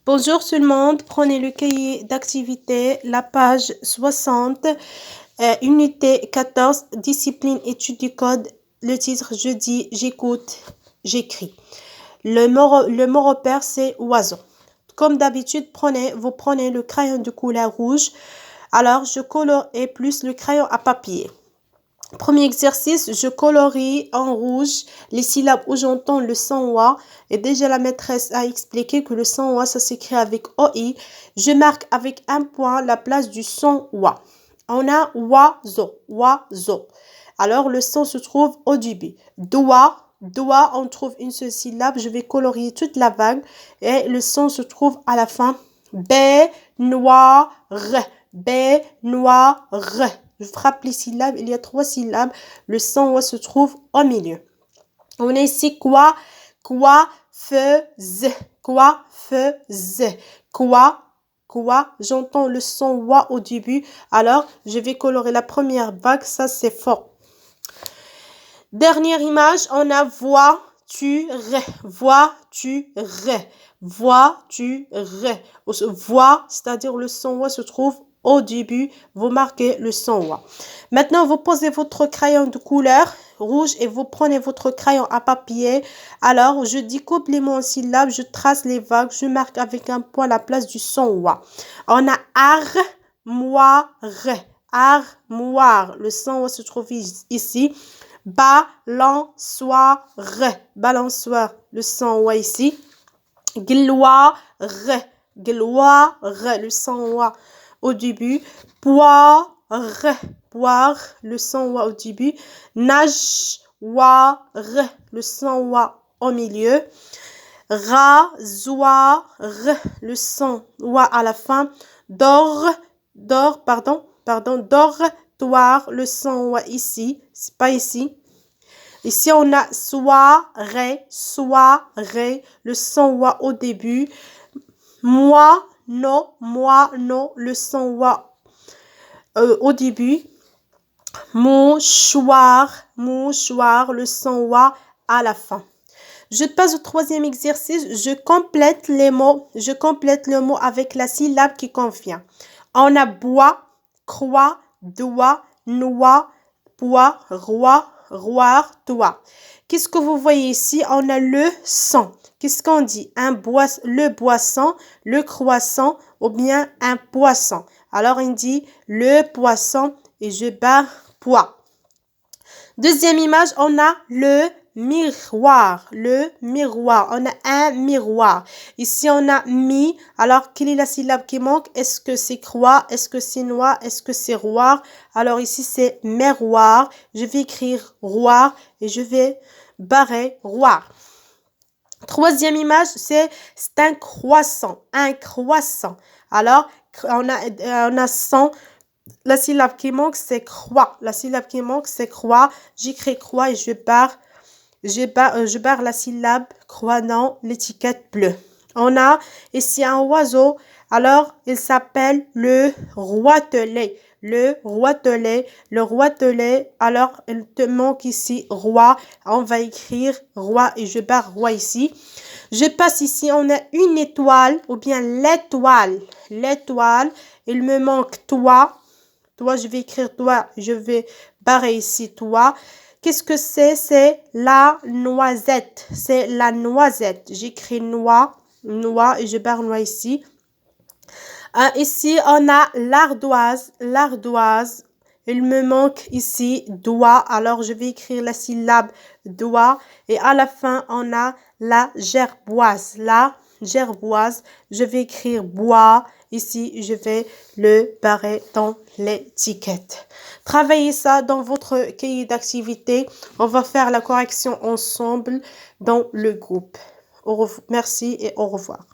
Bonjour tout le monde, prenez le cahier d'activité, la page 60, unité 14, discipline étude du code. Le titre, je dis, j'écoute, j'écris. Le mot repère, c'est oiseau. Comme d'habitude, vous prenez le crayon de couleur rouge. Alors, je colore et plus le crayon à papier. Premier exercice, je colorie en rouge les syllabes où j'entends le son OA. Et déjà la maîtresse a expliqué que le son OA, ça s'écrit avec OI. Je marque avec un point la place du son OA. On a oiseau, oiseau. Alors le son se trouve au début. Doigt, doigt, on trouve une seule syllabe. Je vais colorier toute la vague. Et le son se trouve à la fin. B, noir, B, noir, Je frappe les syllabes, il y a 3 syllabes. Le son se trouve au milieu. On a ici quoi, fais, quoi. J'entends le son wa au début. Alors, je vais colorer la première vague. Ça, c'est fort. Dernière image, on a voiture, voix, c'est-à-dire le son wa se trouve au début, vous marquez le son wa. Maintenant, vous posez votre crayon de couleur rouge et vous prenez votre crayon à papier. Alors, je découpe les mots en syllabes, je trace les vagues, je marque avec un point la place du son wa. On a armoire, armoire. Le son wa se trouve ici. Balançoire, balançoire. Le son wa ici. Gloire, gloire, le son wa au début. Poire, poire, le son wa au début. Nageoire, le son wa au milieu. Rasoir, le son wa à la fin. Dortoir, le son wa ici, c'est pas ici. Ici, on a soirée, le son wa au début. Moi, non, le son wa au début. Mouchoir, le son wa à la fin. Je passe au troisième exercice. Je complète le mot avec la syllabe qui convient. On a bois, croix, doigt, noix, poids, roi, roire, toi. Qu'est-ce que vous voyez ici? On a le son. Qu'est-ce qu'on dit? Le boisson, le croissant ou bien un poisson. Alors, on dit le poisson et je barre poids. Deuxième image, on a le miroir, on a un miroir. Ici, on a mi. Alors, quelle est la syllabe qui manque? Est-ce que c'est croix? Est-ce que c'est noir? Est-ce que c'est roi? Alors, ici, c'est miroir. Je vais écrire roi et je vais barrer roi. Troisième image, c'est un croissant, Alors, on a 100. La syllabe qui manque, c'est croix. J'écris croix et je barre la syllabe croix dans l'étiquette bleue. On a ici un oiseau. Alors, il s'appelle le roitelet. Alors, il te manque ici roi. On va écrire roi et je barre roi ici. Je passe ici, on a une étoile ou bien l'étoile. Il me manque toi. Toi, je vais écrire toi. Je vais barrer ici toi. Qu'est-ce que c'est? C'est la noisette. J'écris noix et je barre noix ici. Ici, on a l'ardoise. Il me manque ici doigt. Alors, je vais écrire la syllabe doigt. Et à la fin, on a la gerboise. Je vais écrire bois. Ici, je vais le barrer dans l'étiquette. Travaillez ça dans votre cahier d'activité. On va faire la correction ensemble dans le groupe. Merci et au revoir.